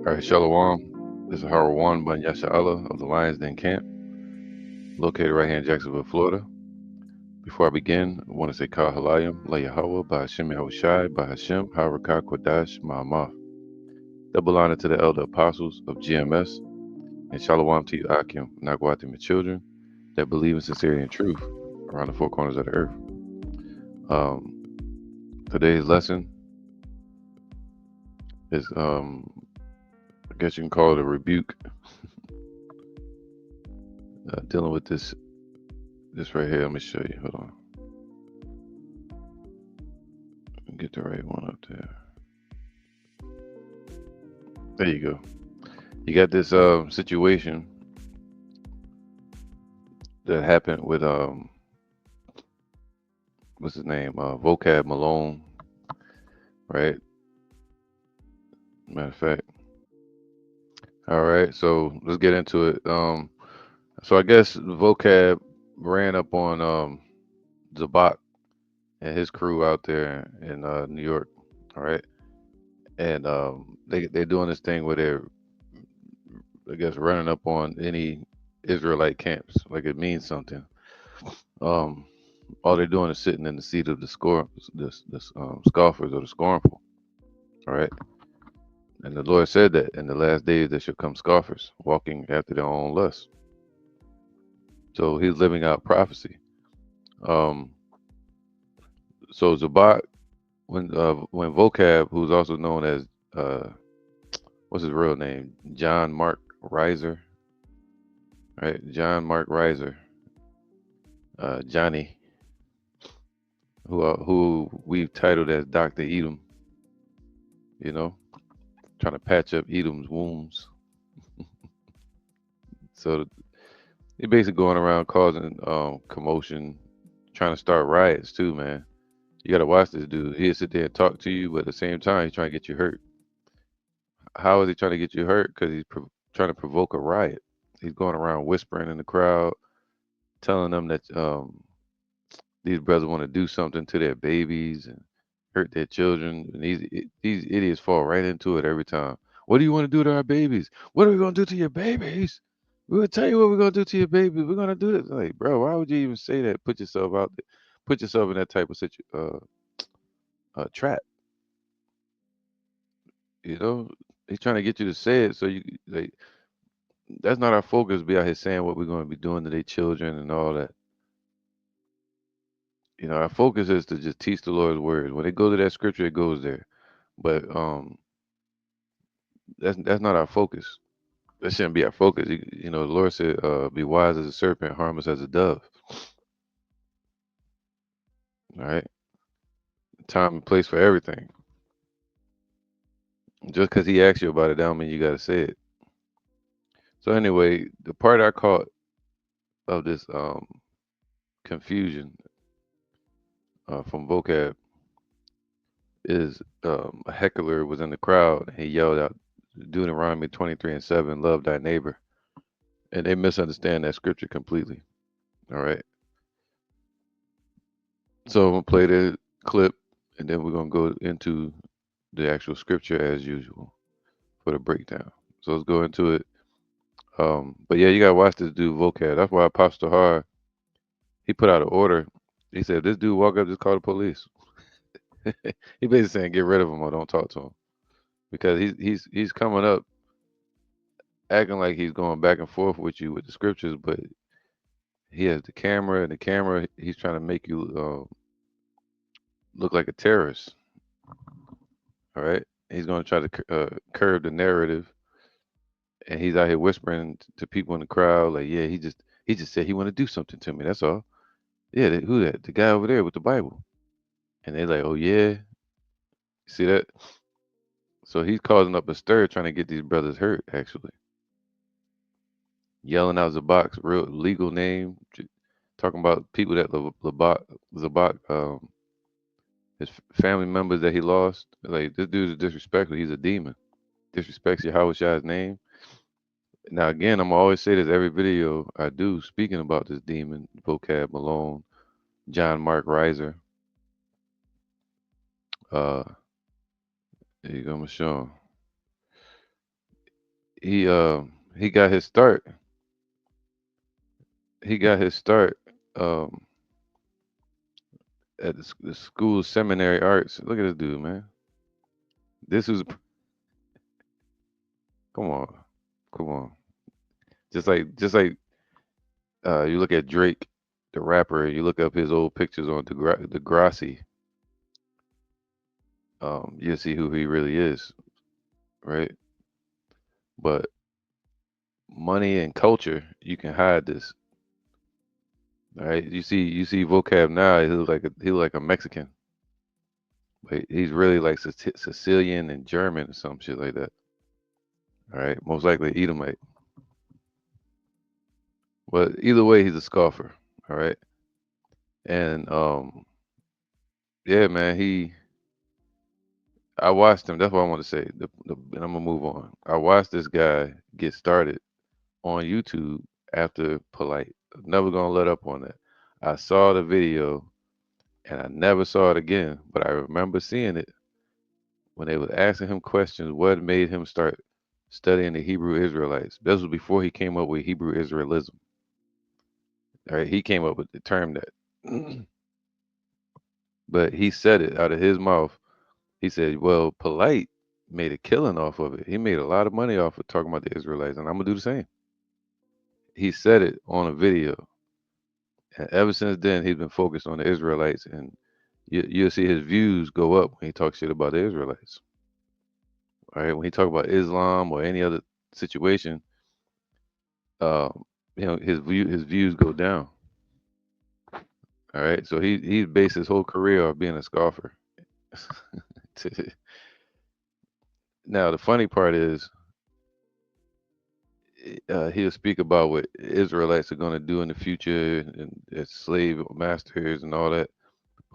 All right, Shalom. This is Howard One by Yasha Allah of the Lions Den Camp, located right here in Jacksonville, Florida. Before I begin, I want to say Kal Halayim, La Yahweh, by Hashem Yahushai, by Hashem, Harakah Kodash, Ma'amah. Double honor to the elder apostles of GMS, and Shalom to you, Akim, Nagwati, my children, that believe in sincerity and truth around the four corners of the earth. Today's lesson is, I guess you can call it a rebuke, dealing with this right here. Let me show you. Hold on. Get the right one up there. There you go. You got this situation that happened with what's his name? Vocab Malone, right? Matter of fact. All right, so let's get into it. So I guess Vocab ran up on Zabak and his crew out there in New York. All right. And they're doing this thing where they're, I guess, running up on any Israelite camps, like it means something. Um, all they're doing is sitting in the seat of the scoffers or the scornful. All right, and the Lord said that in the last days there shall come scoffers, walking after their own lusts. So He's living out prophecy. Um, so Zabak, when Vocab, who's also known as uh, what's his real name, John Mark Reiser, right? John Mark Reiser, Johnny, who we've titled as Doctor Edom, you know, trying to patch up Edom's wounds. So he basically going around causing commotion, trying to start riots too, man. You gotta watch this dude. He'll sit there and talk to you, but at the same time, he's trying to get you hurt. How is he trying to get you hurt? Because he's trying to provoke a riot. He's going around whispering in the crowd, telling them that these brothers want to do something to their babies and hurt their children. And these idiots fall right into it every time. What do you want to do to our babies? What are we going to do to your babies? We're going to tell you what we're going to do to your babies. We're going to do this. Like, bro, why would you even say that? Put yourself out there. Put yourself in that type of trap. You know, he's trying to get you to say it. So you like, that's not our focus. Be out here saying what we're going to be doing to their children and all that. You know, our focus is to just teach the Lord's word. When it goes to that scripture, it goes there. But that's not our focus. That shouldn't be our focus. You know, the Lord said, "Be wise as a serpent, harmless as a dove." All right, time and place for everything. Just because He asks you about it, don't mean you got to say it. So anyway, the part I caught of this confusion from vocab is a heckler was in the crowd and he yelled out Deuteronomy 23:7, "Love thy neighbor," and they misunderstand that scripture completely. All right. So I'm gonna play the clip, and then we're gonna go into the actual scripture as usual for the breakdown. So let's go into it. But yeah, you gotta watch this dude vocab. That's why Apostle Har he put out an order. He said, "This dude walk up, just call the police." He basically saying, "Get rid of him or don't talk to him," because he's coming up acting like he's going back and forth with you with the scriptures, but he has the camera, and the camera he's trying to make you look like a terrorist. All right, he's going to try to curb the narrative, and he's out here whispering to people in the crowd, like, "Yeah, he just said he want to do something to me. That's all. Yeah, who that? The guy over there with the Bible." And they're like, "Oh yeah, see that?" So he's causing up a stir, trying to get these brothers hurt. Actually, yelling out Zabak's real legal name, talking about people that Zabak, his family members that he lost. Like this dude is disrespectful. He's a demon. Disrespects Yahweh Shai's name. Now again, I'm always say this every video I do, speaking about this demon, Vocab Malone, John Mark Reiser. Uh, there you go, I'm gonna show him. He he got his start. He got his start um at the school seminary arts. Look at this dude, man. This was come on, come on. Just like you look at Drake, the rapper. You look up his old pictures on Degrassi. You'll see who he really is, right? But money and culture, you can hide this. All right, you see vocab now. He look like a Mexican, but he's really like Sicilian and German or some shit like that. All right, most likely Edomite. But either way, he's a scoffer. All right, and yeah, man, I watched him. That's what I want to say. And I'm gonna move on. I watched this guy get started on YouTube after Polite. I'm never gonna let up on that. I saw the video and I never saw it again, but I remember seeing it when they was asking him questions. What made him start studying the Hebrew Israelites? This was before he came up with Hebrew Israelism. All right, he came up with the term that, but he said it out of his mouth. He said, "Well, Polite made a killing off of it. He made a lot of money off of talking about the Israelites, and I'm gonna do the same." He said it on a video, and ever since then, he's been focused on the Israelites, and you'll see his views go up when he talks shit about the Israelites. All right, when he talk about Islam or any other situation, um, his views go down. All right, so he based his whole career off being a scoffer. Now the funny part is, he'll speak about what Israelites are going to do in the future and as slave masters and all that.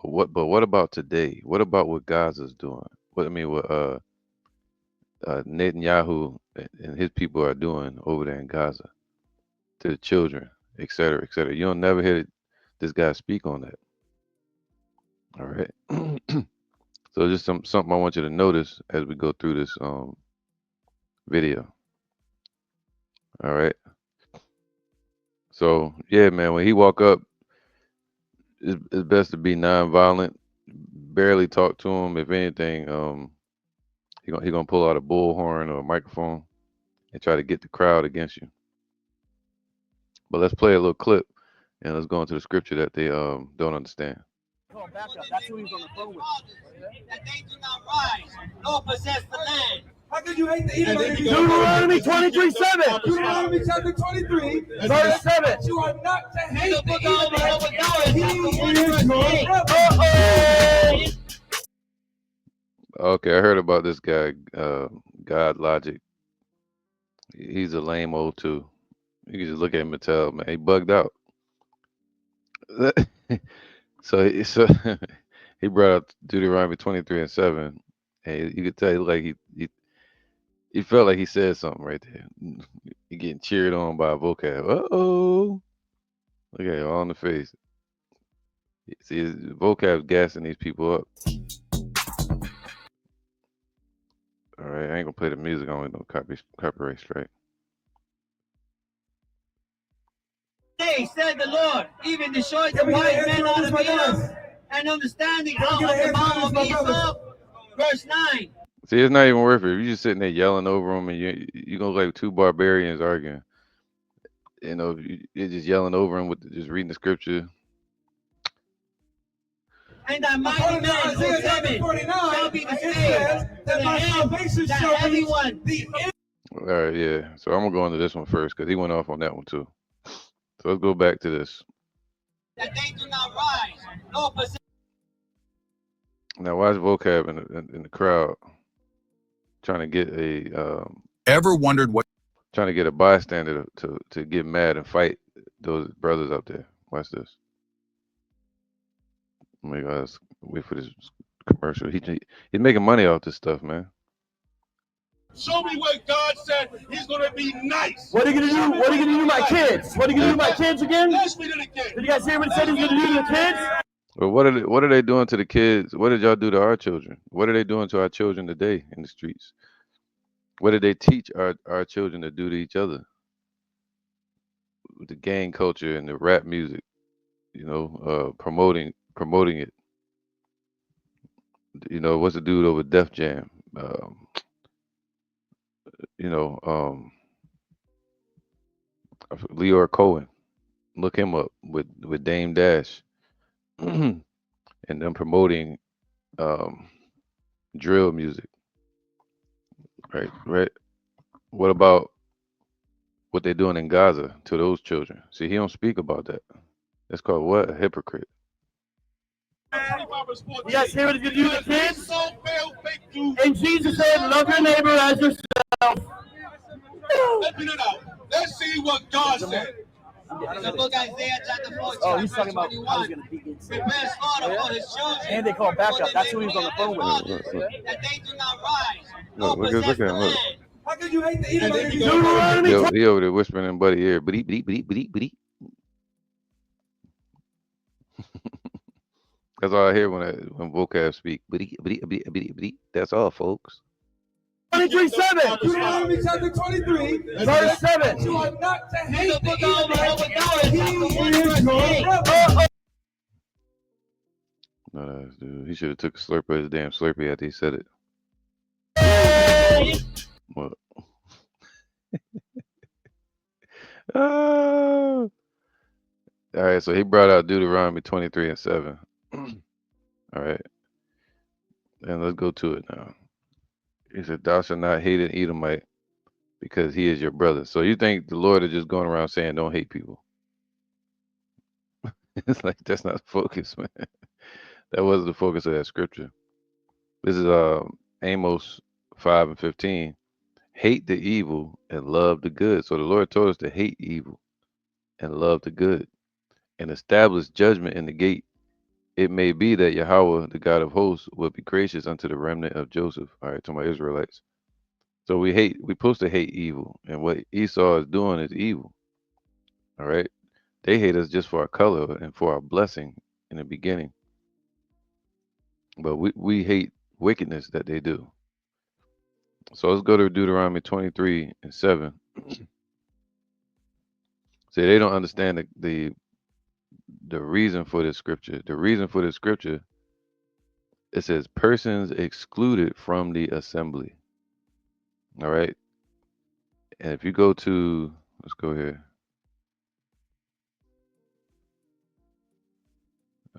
But what about today? What about what Gaza's doing? What Netanyahu and his people are doing over there in Gaza to the children, et cetera, et cetera. You don't never hear this guy speak on that. All right. So just something I want you to notice as we go through this video. All right. So yeah, man, when he walk up, it's best to be nonviolent. Barely talk to him. If anything, he gonna pull out a bullhorn or a microphone and try to get the crowd against you. But let's play a little clip and let's go into the scripture that they don't understand. That's who he's on the phone with. That they do not rise nor possess the land. How could you hate the Edomite? Deutoronomy 23:7. Deuteronomy chapter 23, verse 7. You are not to hate the Edomite. He is your brother. Okay, I heard about this guy, God Logic. He's a lame old too. You can just look at him and tell, man, he bugged out. So he brought up Deuteronomy 23:7, and you could tell like he felt like he said something right there. He getting cheered on by a vocab. Uh-oh. Look at him all in the face. See, his vocab's gassing these people up. All right, I ain't gonna play the music. I don't want no copyright strike. Hey, said the Lord, even destroyed the wise men out of Edom, and understanding out of the mouth of Esau. Verse 9. See, it's not even worth it. If you're just sitting there yelling over them, and you gonna look like two barbarians arguing. You know, you're just yelling over them with just reading the scripture. And that mighty man whose heaven shall be displayed, that my salvation shall be one. All right, yeah. So I'm gonna go into this one first because he went off on that one too. So let's go back to this. That they do not rise nor possess. Now watch vocab in the crowd trying to get Ever wondered what trying to get a bystander to get mad and fight those brothers up there. Watch this. Oh my God, let's wait for this commercial. He's making money off this stuff, man. Show me where God said he's going to be nice. What are you gonna do? What are you gonna do to my kids? What are you gonna do to my kids again? Bless me to the king. Did you guys hear what he said he's gonna do to the kids? Well, what are they doing to the kids? What did y'all do to our children? What are they doing to our children today in the streets? What did they teach our children to do to each other? With the gang culture and the rap music, promoting it. What's the dude over Def Jam? You know, Leor Cohen. Look him up with Dame Dash, and them promoting um, drill music. Right, right. What about what they're doing in Gaza to those children? See, he don't speak about that. That's called what? A hypocrite. You guys hear what you do to kids? And Jesus said, love your neighbor as yourself. Open it out. Let's see what God said. In the book Isaiah chapter 14, Oh, he's talking verse about how he's 21, going to beat it. prepare slaughter for his children. And they call backup. That's who he was on the phone with. That they do not rise, nor Look at possess the him. Look. land. How could you hate the Edomite? He over there whispering in Buddy ear. Bleep, bleep, bleep, bleep, bleep. That's all I hear when vocab speak. Bleep, bleep, bleep, bleep, bleep. That's all, folks. 23:7. Deuteronomy chapter 23, verse 7. You are not to hate the Edomite. He is your brother. No, that's dude. He should have took a slurp of his damn Slurpee after he said it. What? Oh. All right, so he brought out Deuteronomy 23 and 7. All right, and let's go to it now. He said, "Thou shalt not hate an Edomite, because he is your brother." So you think the Lord is just going around saying, "Don't hate people"? It's like that's not the focus, man. That wasn't the focus of that scripture. This is Amos 5 and 15. Hate the evil and love the good. So the Lord told us to hate evil and love the good, and establish judgment in the gate. It may be that Yahweh, the God of hosts, will be gracious unto the remnant of Joseph. All right, to my Israelites. So we're supposed to hate evil. And what Esau is doing is evil. All right. They hate us just for our color and for our blessing in the beginning. But we hate wickedness that they do. So let's go to Deuteronomy 23 and 7. See, they don't understand the reason for this scripture. The reason for this scripture, it says persons excluded from the assembly. All right. And if you go to, let's go here.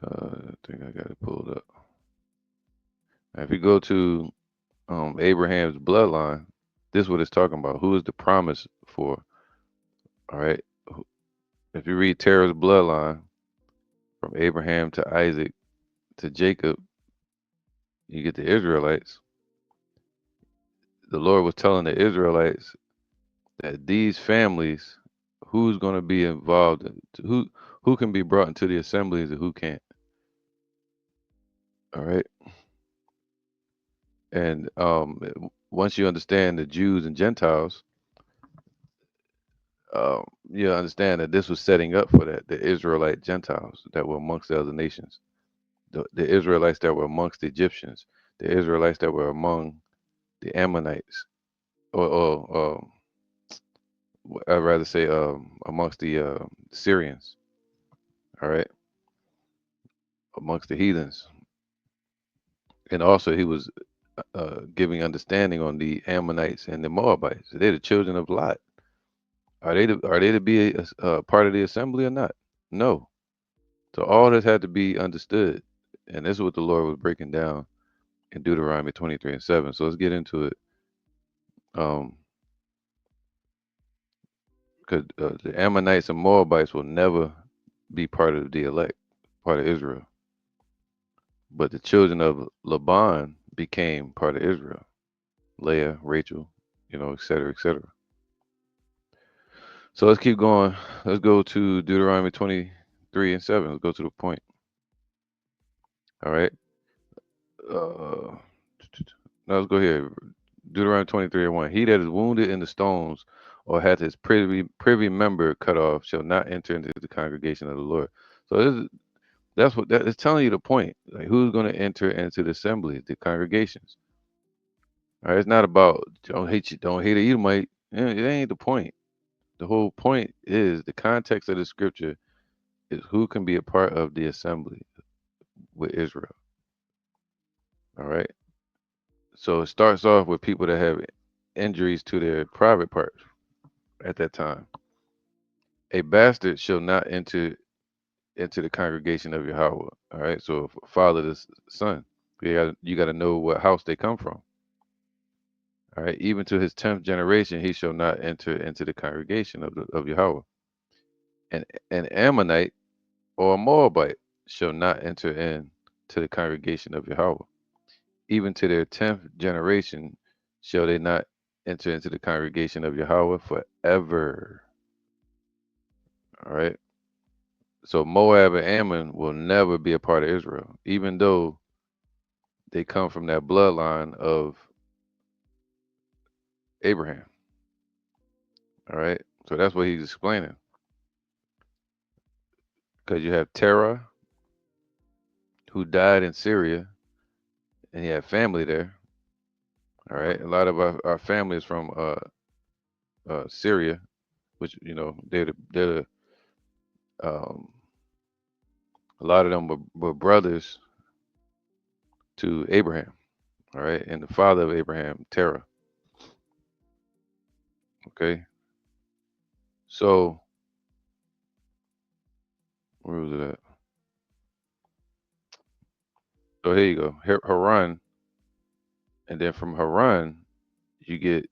I think I got it pulled up. Now, if you go to Abraham's bloodline, this is what it's talking about. Who is the promise for? All right. If you read Terah's bloodline from Abraham to Isaac to Jacob, you get the Israelites. The Lord was telling the Israelites that these families, who's going to be involved, who can be brought into the assemblies and who can't. All right. And once you understand the Jews and Gentiles, you understand that this was setting up for that, the Israelite Gentiles that were amongst the other nations, the Israelites that were amongst the Egyptians, the Israelites that were among the Ammonites, or I'd rather say amongst the Syrians, all right, amongst the heathens. And also he was giving understanding on the Ammonites and the Moabites. They're the children of Lot. Are they to be a part of the assembly or not? No. So all this had to be understood, and this is what the Lord was breaking down in Deuteronomy 23 and 7. So let's get into it. Because the Ammonites and Moabites will never be part of the elect, part of Israel. But the children of Laban became part of Israel. Leah, Rachel, et cetera, et cetera. So let's keep going. Let's go to Deuteronomy 23 and 7. Let's go to the point. All right. Now let's go here. Deuteronomy 23 and 1. He that is wounded in the stones or hath his privy member cut off shall not enter into the congregation of the Lord. So that's what that is telling you the point. Like who's going to enter into the assembly, the congregations. All right, it's not about don't hate a Edomite. It ain't the point. The whole point is the context of the scripture is who can be a part of the assembly with Israel. All right. So it starts off with people that have injuries to their private parts at that time. A bastard shall not enter into the congregation of Yahweh. All right. So if a father the son, you got to know what house they come from. All right. Even to his 10th generation, he shall not enter into the congregation of Yahweh. And an Ammonite or a Moabite shall not enter in to the congregation of Yahweh. Even to their 10th generation shall they not enter into the congregation of Yahweh forever. All right. So Moab and Ammon will never be a part of Israel, even though they come from that bloodline of Abraham. All right. So that's what he's explaining. Because you have Terah, who died in Syria, and he had family there. All right. A lot of our family is from Syria, which, um, a lot of them were brothers to Abraham. All right. And the father of Abraham, Terah. Okay. So, where was it at? So here you go. Haran. And then from Haran, you get,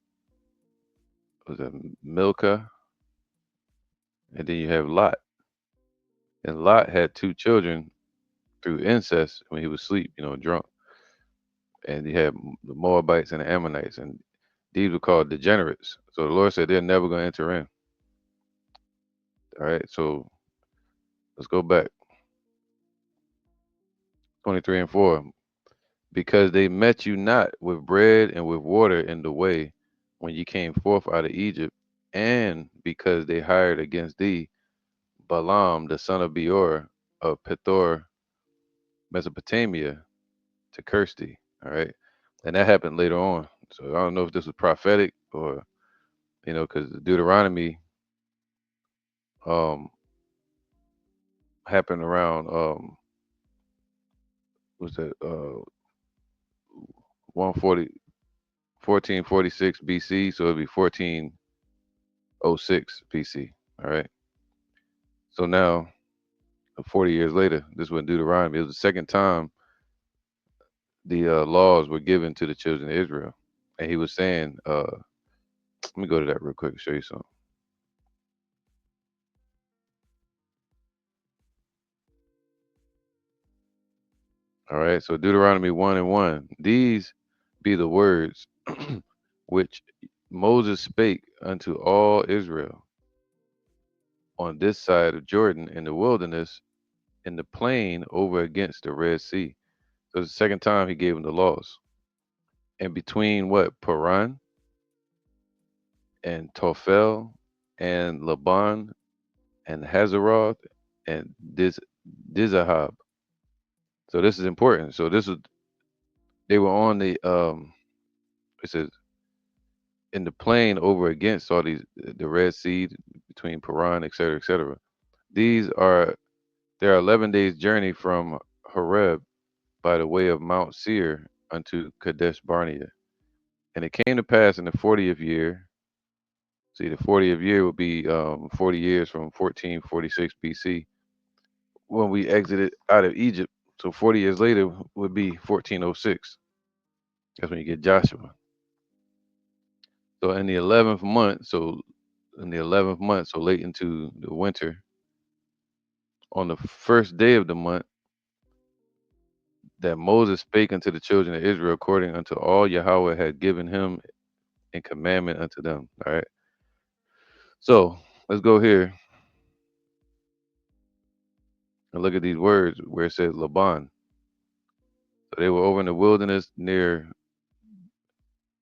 was that Milcah? And then you have Lot. And Lot had two children through incest when he was asleep, drunk. And you had the Moabites and the Ammonites. And these were called degenerates. So the Lord said they're never going to enter in. All right. So let's go back. 23 and 4. Because they met you not with bread and with water in the way when you came forth out of Egypt, and because they hired against thee Balaam the son of Beor of Pethor, Mesopotamia, to curse thee. All right. And that happened later on. So I don't know if this was prophetic or, because Deuteronomy um happened around was that 140 1446 BC, so it'd be 1406 BC. All right. So now 40 years later, this was in Deuteronomy. It was the second time the laws were given to the children of Israel. And he was saying, let me go to that real quick and show you something. All right. So Deuteronomy 1 and 1. These be the words which Moses spake unto all Israel on this side of Jordan in the wilderness, in the plain over against the Red Sea. So it's the second time he gave them the laws. And between what? Paran and Tophel and Laban and Hazeroth and Dizahab. So this is important. So this was they were on the it says in the plain over against all these the Red Sea between Paran, et cetera, et cetera. These are There are 11 days journey from Horeb by the way of Mount Seir unto Kadesh Barnea. And it came to pass in the 40th year. See, the 40th year would be 40 years from 1446 BC when we exited out of Egypt. So 40 years later would be 1406. That's when you get Joshua. So in the 11th month, so late into the winter, on the first day of the month, that Moses spake unto the children of Israel according unto all Yahweh had given him in commandment unto them. All right. So let's go here and look at these words where it says Laban. So they were over in the wilderness near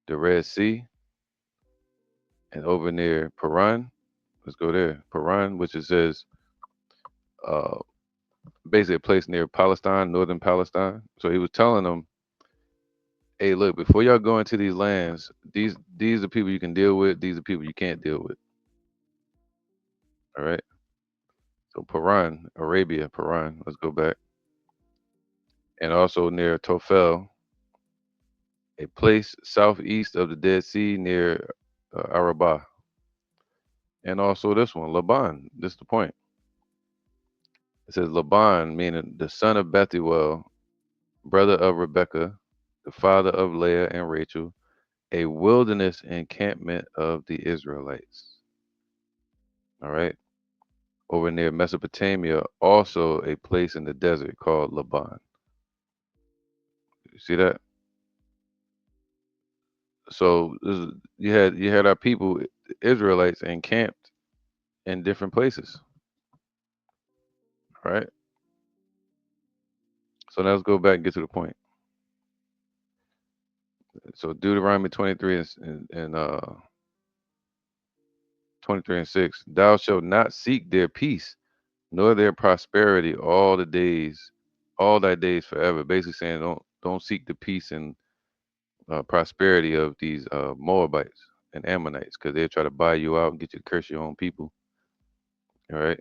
the Red Sea and over near Paran. Let's go there. Paran, which it says uh, basically a place near Palestine, northern Palestine. So he was telling them hey, look, before y'all go into these lands, these are people you can deal with. These are people you can't deal with. All right. So Paran, Arabia, Paran. Let's go back, and also near Tofel, a place southeast of the Dead Sea near Arabah, and also this one, Laban. This is the point. It says Laban, meaning the son of Bethuel, brother of Rebekah, the father of Leah and Rachel, a wilderness encampment of the Israelites. All right. Over near Mesopotamia, also a place in the desert called Laban. You see that? So you had our people, Israelites, encamped in different places. All right. So now let's go back and get to the point. So Deuteronomy 23 and 23 and 6. Thou shalt not seek their peace nor their prosperity all thy days forever. Basically saying don't seek the peace and prosperity of these Moabites and Ammonites, because they try to buy you out and get you to curse your own people. All right.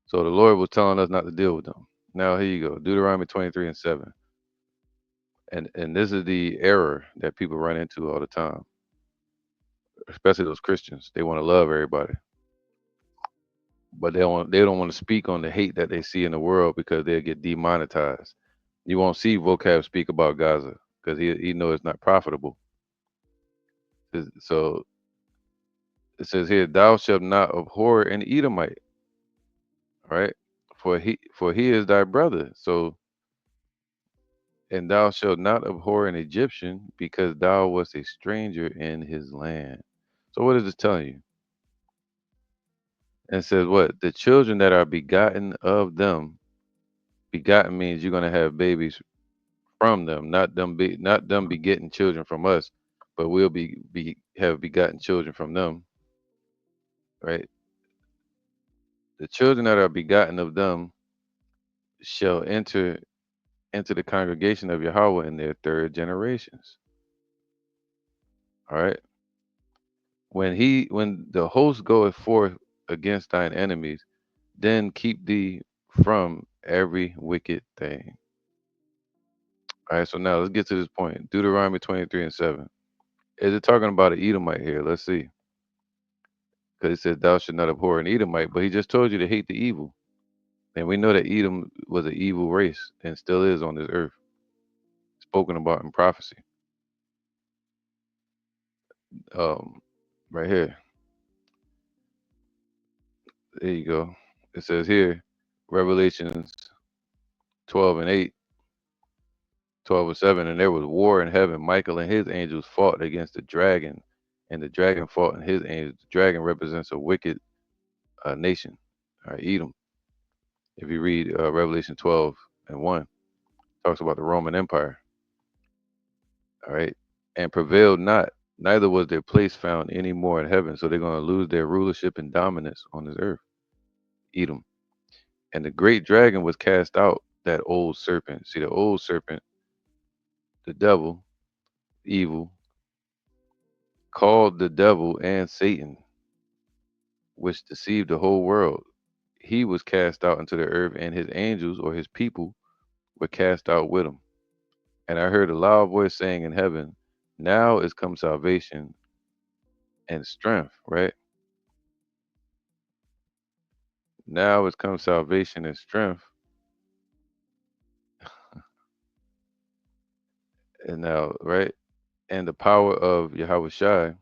So the Lord was telling us not to deal with them. Now here you go, Deuteronomy 23 and 7. And this is the error that people run into all the time, especially those Christians. They want to love everybody, but they don't want to speak on the hate that they see in the world because they'll get demonetized. You won't see vocab speak about Gaza because he knows it's not profitable. So it says here, thou shalt not abhor an Edomite, right? For he is thy brother. So, and thou shalt not abhor an Egyptian, because thou wast a stranger in his land. So what is this telling you? And it says what? The children that are begotten of them, begotten means you're gonna have babies from them, not them begetting children from us, but we'll be have begotten children from them, right? The children that are begotten of them shall enter into the congregation of Yahweh in their third generations. All right. When the host goeth forth against thine enemies, then keep thee from every wicked thing. All right. So now let's get to this point. Deuteronomy 23 and 7. Is it talking about an Edomite here? Let's see. Because it says, thou should not abhor an Edomite, but he just told you to hate the evil. And we know that Edom was an evil race and still is on this earth, spoken about in prophecy. Um, right here. There you go. It says here, Revelations 12 and 8, 12 and 7, and there was war in heaven. Michael and his angels fought against the dragon, and the dragon fought and his angels. The dragon represents a wicked nation, all right, Edom. If you read Revelation 12 and 1, talks about the Roman Empire, all right, and prevailed not, neither was their place found any more in heaven. So they're going to lose their rulership and dominance on this earth, Edom. And the great dragon was cast out, that old serpent. See, the old serpent, the devil, evil, called the devil and Satan, which deceived the whole world. He was cast out into the earth, and his angels or his people were cast out with him. And I heard a loud voice saying in heaven, now is come salvation and strength, right? Now is come salvation and strength. And now, right? And the power of Yahweh Shai,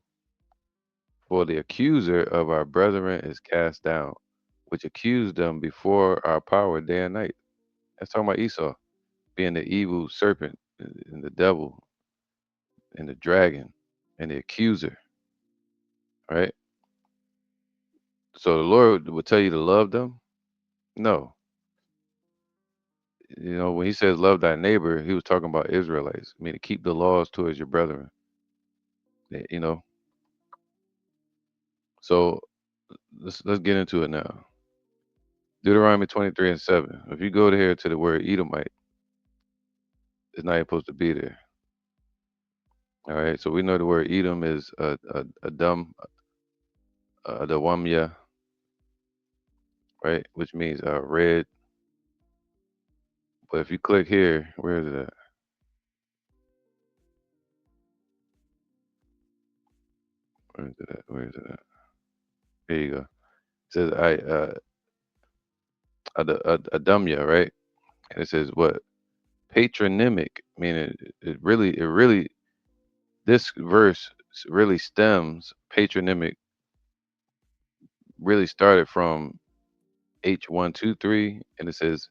for the accuser of our brethren is cast down, which accused them before our power day and night. That's talking about Esau being the evil serpent and the devil and the dragon and the accuser, right? So the Lord will tell you to love them. No, when He says love thy neighbor, He was talking about Israelites. I mean, to keep the laws towards your brethren. You know. So let's get into it now. Deuteronomy 23 and 7. If you go to here to the word Edomite, It's not even supposed to be there. All right. So we know the word Edom is a dumb the Wamya, right? Which means red. But if you click here, where is it at? Where is it at? Where is it at? Here you go. It says Adamya, right? And it says what? Patronymic, meaning it really this verse really stems patronymic really started from H123 and it says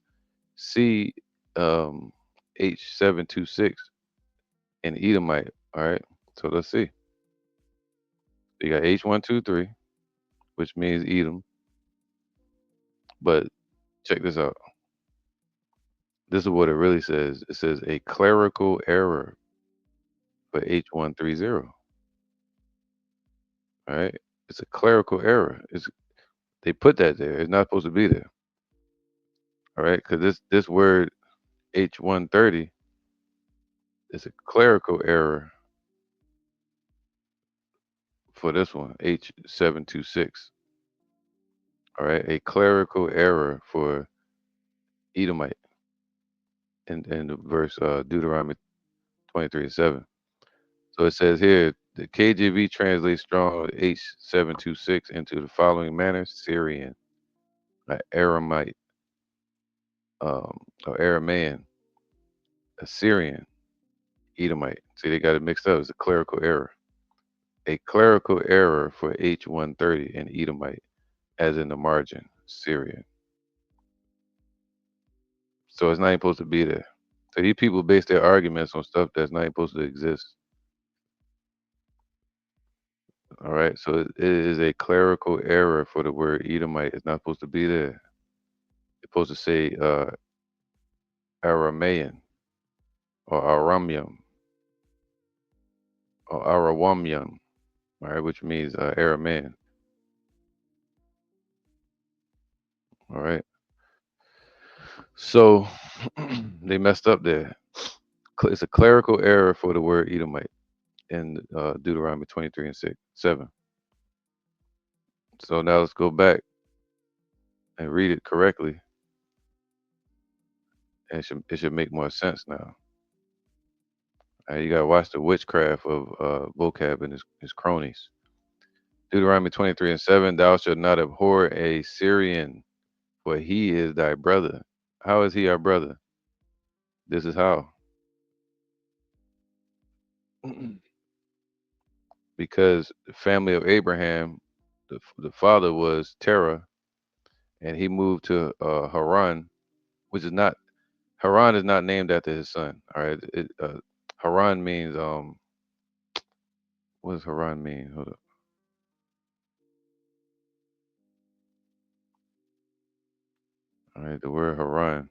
C um H726 in Edomite. All right. So let's see. You got H123, which means Edom, but check this out. This is what it really says. It says a clerical error for H130. All right. It's a clerical error. They put that there. It's not supposed to be there. All right, because this word H130 is a clerical error for this one H726. All right, a clerical error for Edomite in the verse Deuteronomy 23:7. So it says here the KJV translates strong H726 into the following manner: Syrian, Aramite, or Aramaean, Assyrian, Edomite. See, they got it mixed up. It's a clerical error. A clerical error for H130 and Edomite, as in the margin, Syrian. So it's not even supposed to be there. So these people base their arguments on stuff that's not even supposed to exist. All right. So it is a clerical error for the word Edomite. It's not supposed to be there. It's supposed to say Aramaean or Aramium or Arawamium, all right, which means Aramaean. All right. So they messed up there. It's a clerical error for the word Edomite in Deuteronomy 23 and 7. So now let's go back and read it correctly. And it should make more sense now. You gotta watch the witchcraft of vocab and his cronies. Deuteronomy 23 and 7, thou shalt not abhor a Syrian, for he is thy brother. How is he our brother? This is how. Because the family of Abraham, the father was Terah, and he moved to Haran, which is not Haran is not named after his son. All right, Haran means what does Haran mean? Hold up. All right, the word Haran.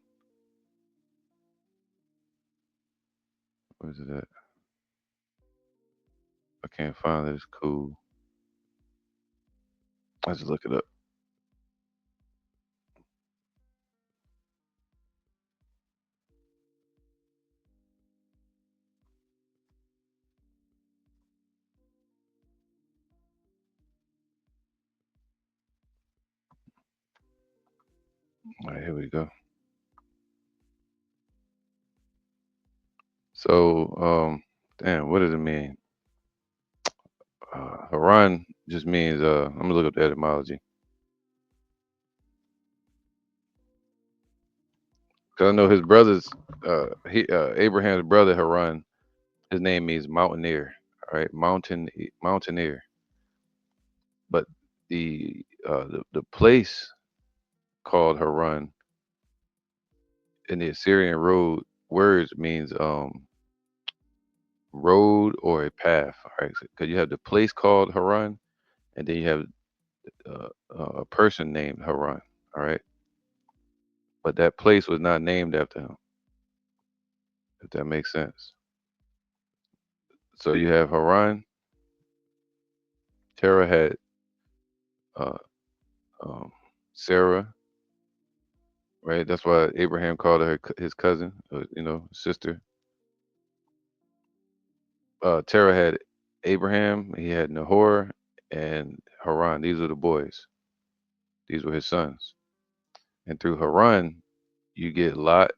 What is it at? I can't find it. It's cool. I just look it up. All right, here we go. So, damn, what does it mean? Haran just means. I'm gonna look up the etymology because I know his brother's. Abraham's brother Haran. His name means mountaineer. All right, mountaineer. But the place called Haran in the Assyrian road words means road or a path. All right, because you have the place called Haran, and then you have a person named Haran. All right, but that place was not named after him. If that makes sense. So you have Haran. Terah had uh, um, Sarah. Right. That's why Abraham called her his cousin. Sister. Terah had Abraham, he had Nahor, and Haran. These are the boys. These were his sons. And through Haran, you get Lot,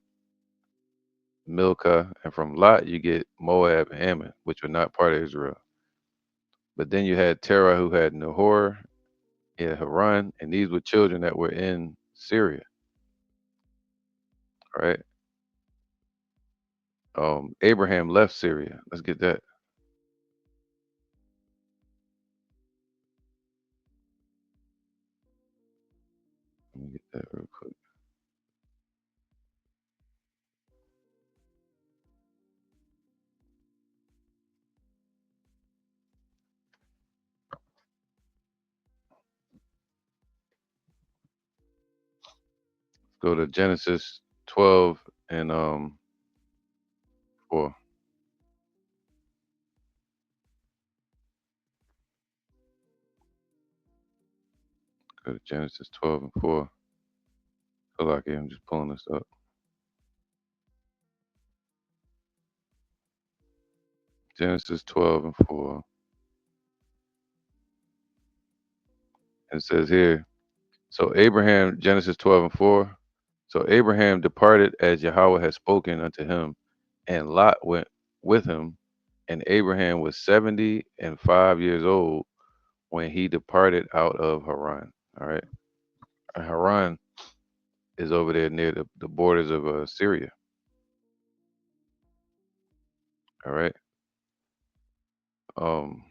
Milcah, and from Lot you get Moab and Ammon, which were not part of Israel. But then you had Terah who had Nahor, he had Haran, and these were children that were in Syria. Right? Abraham left Syria. Let's get that. Let me get that real quick. Go to Genesis 12 and 4. Go to Genesis 12 and 4. So like I'm just pulling this up. Genesis 12 and 4. It says here, so Abraham, Genesis 12 and 4. So Abraham departed as Yahweh had spoken unto him, and Lot went with him. And Abraham was 70 and 5 years old when he departed out of Haran. All right. And Haran is over there near the borders of Syria. All right. Um,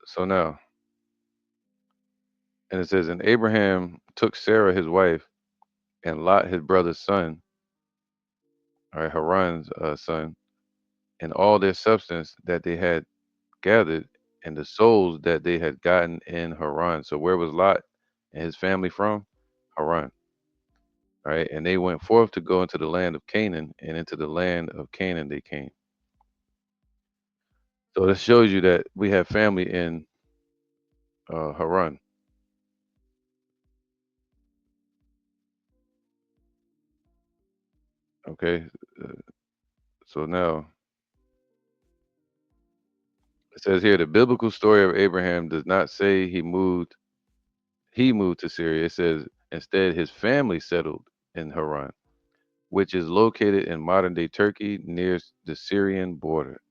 so now, and it says, and Abraham took Sarah his wife, and Lot his brother's son, all right, Haran's son, and all their substance that they had gathered, and the souls that they had gotten in Haran. So where was Lot and his family from? Haran. All right. And they went forth to go into the land of Canaan, and into the land of Canaan they came. So this shows you that we have family in Haran. Okay. Uh, so now it says here the biblical story of Abraham does not say he moved to Syria. It says instead his family settled in Haran, which is located in modern day Turkey near the Syrian border.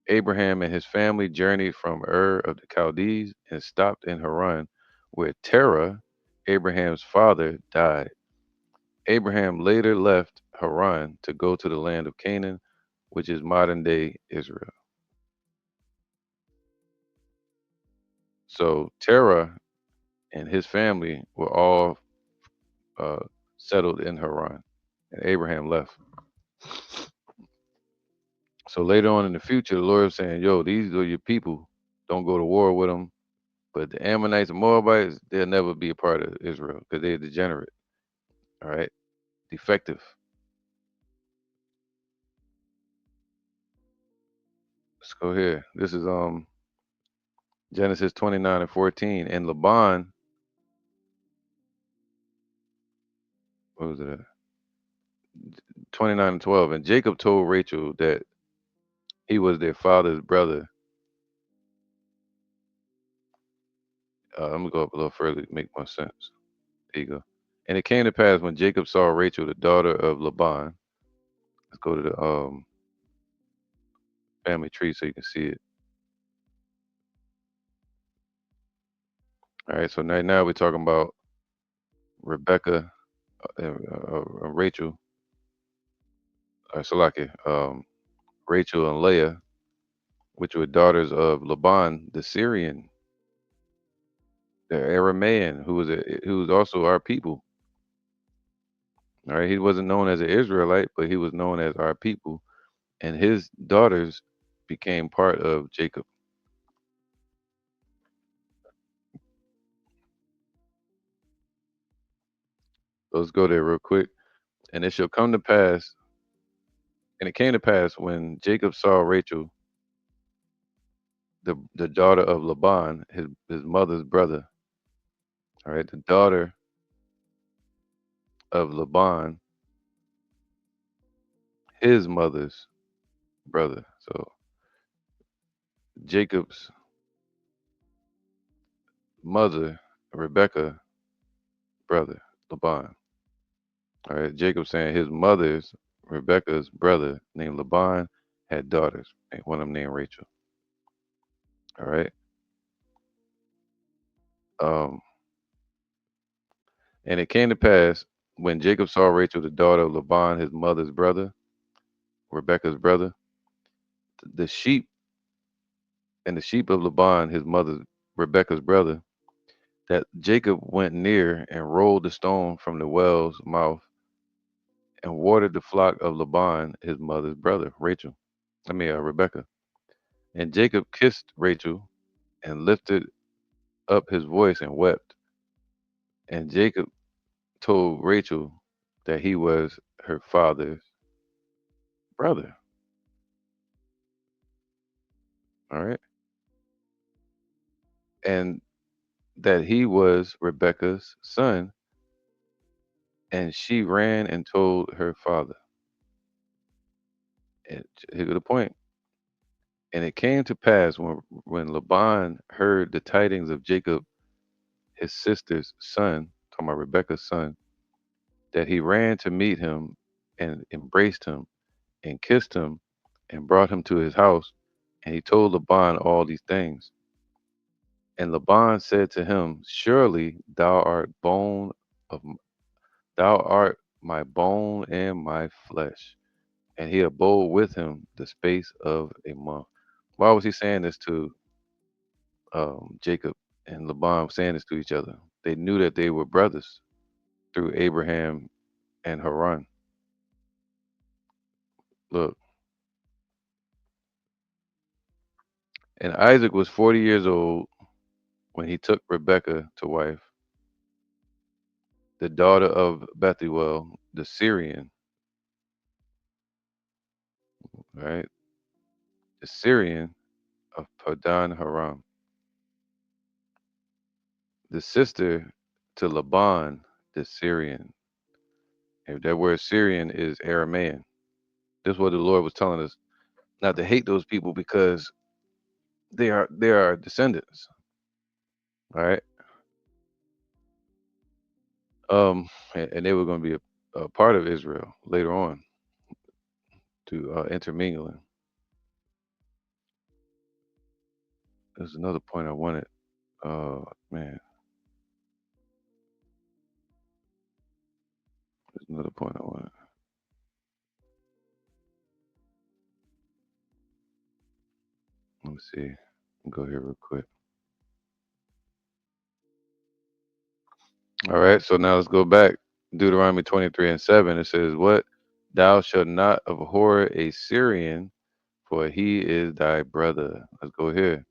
Abraham and his family journeyed from Ur of the Chaldees and stopped in Haran, where Terah, Abraham's father, died. Abraham later left Haran to go to the land of Canaan, which is modern day Israel. So Terah and his family were all uh, settled in Haran, and Abraham left. So later on in the future, the Lord was saying, "Yo, these are your people. Don't go to war with them." But the Ammonites and Moabites, they'll never be a part of Israel because they're degenerate. All right, defective. Let's go here. This is Genesis 29 and 14. And Laban, what was it? 29 and 12. And Jacob told Rachel that he was their father's brother. I'm gonna go up a little further to make more sense. There you go. And it came to pass when Jacob saw Rachel, the daughter of Laban. Let's go to the family tree so you can see it. All right, so now we're talking about Rebecca Rachel, Salaki, Rachel and Leah, which were daughters of Laban the Syrian, the Aramaean, who was also our people. All right, he wasn't known as an Israelite, but he was known as our people, and his daughters became part of Jacob. So let's go there real quick. And it shall come to pass, and it came to pass when Jacob saw Rachel, the daughter of Laban, his mother's brother. All right, the daughter of Laban, his mother's brother. So Jacob's mother, Rebecca, brother, Laban. All right. Jacob saying his mother's, Rebecca's brother named Laban had daughters. And one of them named Rachel. All right. Um, and it came to pass when Jacob saw Rachel, the daughter of Laban, his mother's brother, Rebecca's brother, the sheep and the sheep of Laban, his mother, Rebecca's brother, that Jacob went near and rolled the stone from the well's mouth and watered the flock of Laban, his mother's brother, Rebecca. And Jacob kissed Rachel and lifted up his voice and wept. And Jacob told Rachel that he was her father's brother. All right. And that he was Rebecca's son. And she ran and told her father. And here to the point. And it came to pass when Laban heard the tidings of Jacob, his sister's son, talking about Rebecca's son, that he ran to meet him and embraced him and kissed him and brought him to his house. And he told Laban all these things. And Laban said to him, surely of thou art my bone and my flesh. And he abode with him the space of a month. Why was he saying this to Jacob and Laban, saying this to each other? They knew that they were brothers through Abraham and Haran. Look, and Isaac was 40 years old when he took Rebekah to wife, the daughter of Bethuel, the Syrian, right? The Syrian of Padan Haram, the sister to Laban, the Syrian. And that word Syrian is Aramaean. This is what the Lord was telling us not to hate those people because they are descendants, right? And they were going to be a part of Israel later on to intermingling. There's another point I wanted. Man, there's another point I wanted. Let me see. Go here real quick. All right, so now let's go back. Deuteronomy 23 and 7. It says, what? Thou shalt not abhor a Syrian, for he is thy brother. Let's go here.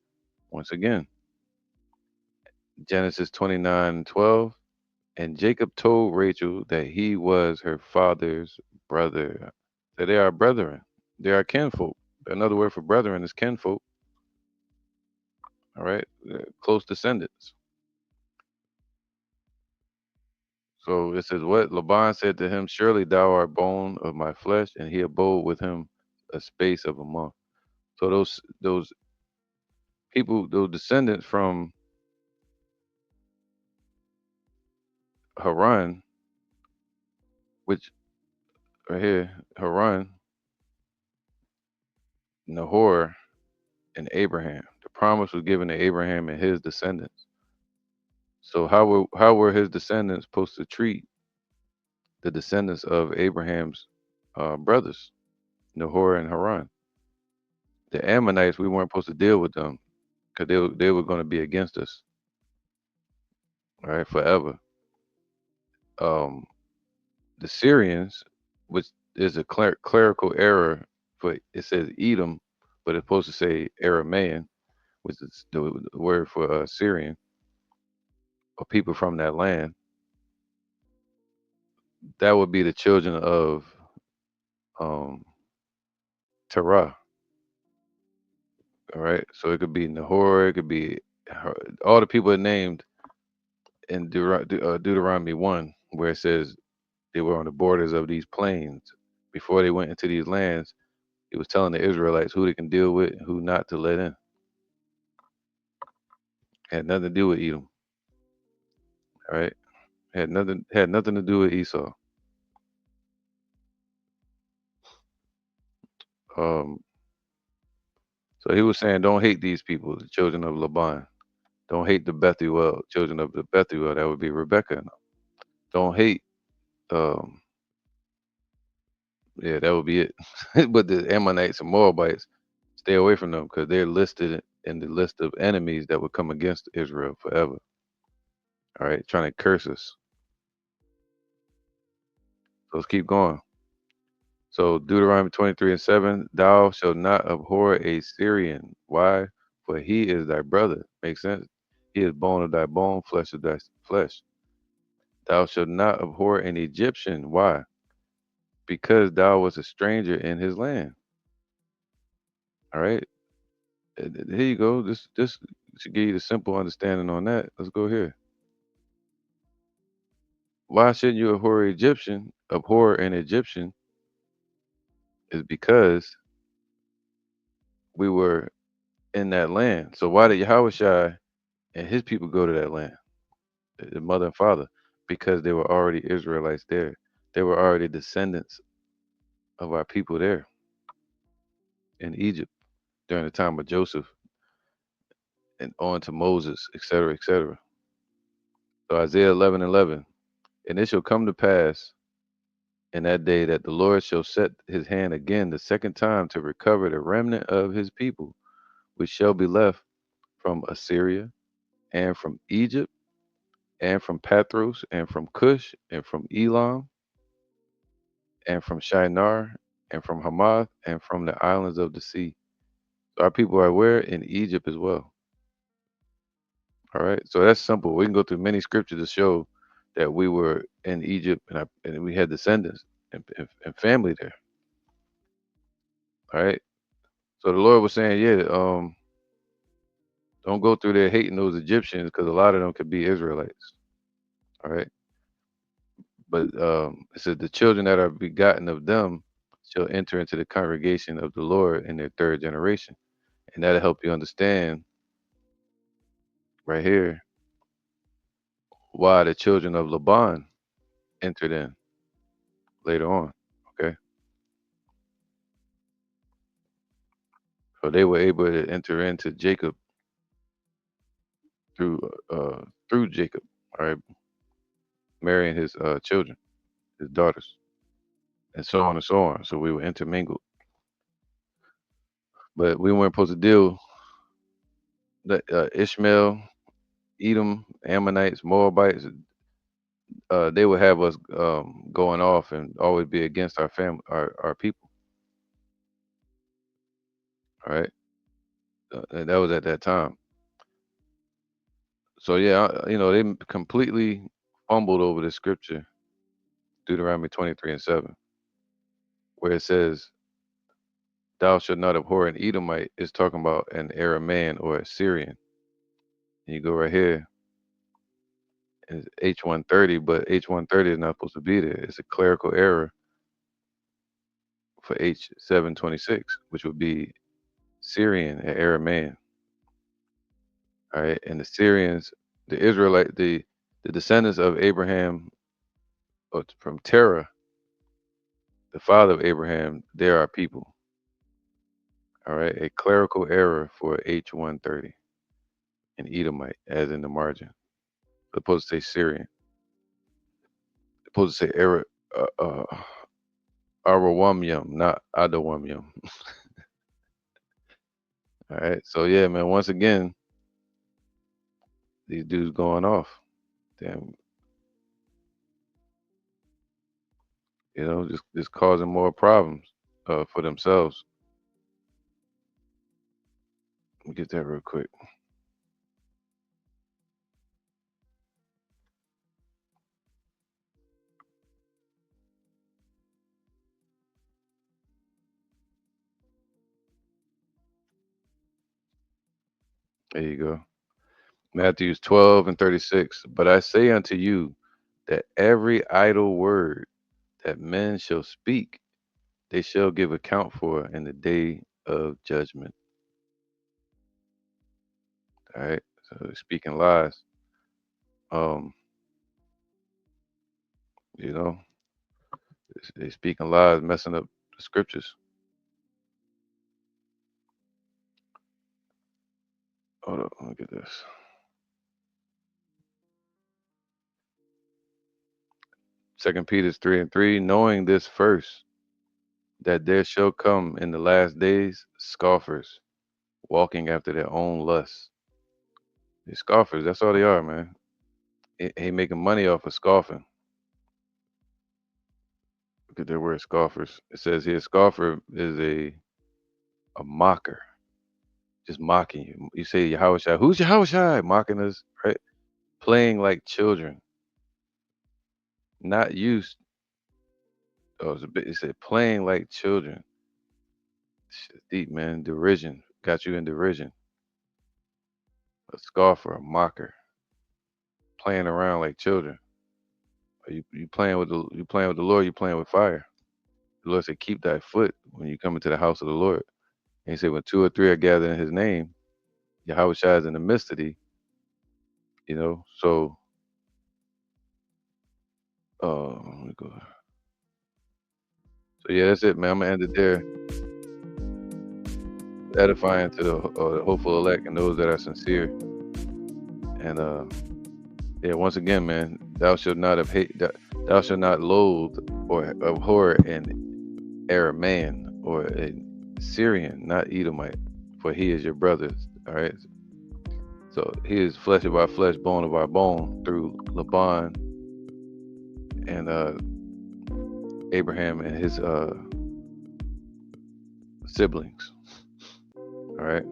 Once again, Genesis 29:12. And Jacob told Rachel that he was her father's brother. That they are brethren. They are kinfolk. Another word for brethren is kinfolk. All right, close descendants. So it says, what? Laban said to him, surely thou art bone of my flesh, and he abode with him a space of a month. So those people, those descendants from Haran, which are here, Haran, Nahor, and Abraham. The promise was given to Abraham and his descendants. So how were his descendants supposed to treat the descendants of Abraham's brothers, Nahor and Haran? The Ammonites, we weren't supposed to deal with them because they were going to be against us, all right, forever. Um, the Syrians, which is a clerical error, for it says Edom, but it's supposed to say Aramaean, which is the word for Syrian or people from that land. That would be the children of um, Terah. All right, so it could be Nahor, it could be all the people named in Deuteronomy 1, where it says they were on the borders of these plains before they went into these lands. He was telling the Israelites who they can deal with and who not to let in. Had nothing to do with Edom. All right. Had nothing to do with Esau. Um, so he was saying, don't hate these people, the children of Laban. Don't hate the Bethuel, children of the Bethuel. That would be Rebecca. And them. Don't hate. Um, yeah, that would be it. But the Ammonites and Moabites, stay away from them because they're listed in the list of enemies that would come against Israel forever. All right, trying to curse us. So let's keep going. So Deuteronomy 23:7, thou shalt not abhor a Syrian. Why? For he is thy brother. Makes sense? He is bone of thy bone, flesh of thy flesh. Thou shalt not abhor an Egyptian. Why? Because thou was a stranger in his land. All right. Here you go. This should give you the simple understanding on that. Let's go here. Why shouldn't you abhor an Egyptian? Abhor an Egyptian is because we were in that land. So why did Yahushua and his people go to that land? The mother and father, because they were already Israelites there. They were already descendants of our people there in Egypt during the time of Joseph and on to Moses, etc., etc. So Isaiah 11:11, and it shall come to pass in that day that the Lord shall set his hand again the second time to recover the remnant of his people, which shall be left from Assyria and from Egypt and from Pathros and from Cush and from Elam and from Shinar and from Hamath and from the islands of the sea. So our people are where? In Egypt as well. All right. So that's simple. We can go through many scriptures to show that we were in Egypt and we had descendants and family there. All right. So the Lord was saying, yeah, don't go through there hating those Egyptians because a lot of them could be Israelites. All right. But it says the children that are begotten of them shall enter into the congregation of the Lord in their third generation. And that'll help you understand right here why the children of Laban entered in later on. Okay. So they were able to enter into Jacob through through Jacob, all right, marrying his children, his daughters, and so on and so on. So we were intermingled. But we weren't supposed to deal that Ishmael, Edom, Ammonites, Moabites, they would have us going off and always be against our family, our people. All right, and that was at that time. So yeah, they completely fumbled over the scripture, Deuteronomy 23:7, where it says, "Thou shalt not abhor an Edomite," is talking about an Aramaean or a Syrian. And you go right here, it's H130, but H130 is not supposed to be there. It's a clerical error for H726, which would be Syrian and Aramaean. All right, and the Syrians, the descendants of Abraham, or from Terah, the father of Abraham, they're our people. All right, a clerical error for H130, an Edomite, as in the margin. Supposed to say Syrian. Supposed to say Arawamyam, not Adawamyam. All right, so yeah, man. Once again, these dudes going off. Damn, just causing more problems for themselves. Let me get that real quick. There you go. Matthews 12:36. But I say unto you that every idle word that men shall speak, they shall give account for in the day of judgment. All right. So they're speaking lies. Um, you know, they speaking lies, messing up the scriptures. Hold up, look at this. 2 Peter 3:3, knowing this first, that there shall come in the last days scoffers, walking after their own lusts. They're scoffers, that's all they are, man. They making money off of scoffing. Look at their word scoffers. It says here, scoffer is a mocker, just mocking you. You say Yahushua, who's Yahushua? Mocking us, right? Playing like children, not used. Oh, it's a bit. It said playing like children. Shit, deep man. Derision got you in derision. A scoffer, a mocker, playing around like children. You playing with the Lord. You playing with fire. The Lord said, keep thy foot when you come into the house of the Lord. And he said, when two or three are gathered in His name, Yahushua is in the midst of thee. You know. So, let me go. So yeah, that's it, man. I'm gonna end it there. Edifying to the hopeful elect and those that are sincere. And yeah, once again, man, thou shalt not thou shalt not loathe or abhor an Aramean or a Syrian, not Edomite, for he is your brother. All right. So he is flesh of our flesh, bone of our bone, through Laban and Abraham and his siblings. All right.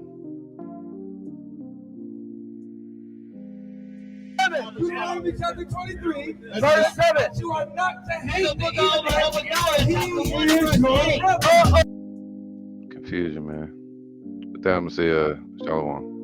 Deuteronomy chapter 23, verse 7. You are not to hate the Edomite. Confusion, man. With that, I'm gonna say, Shalom.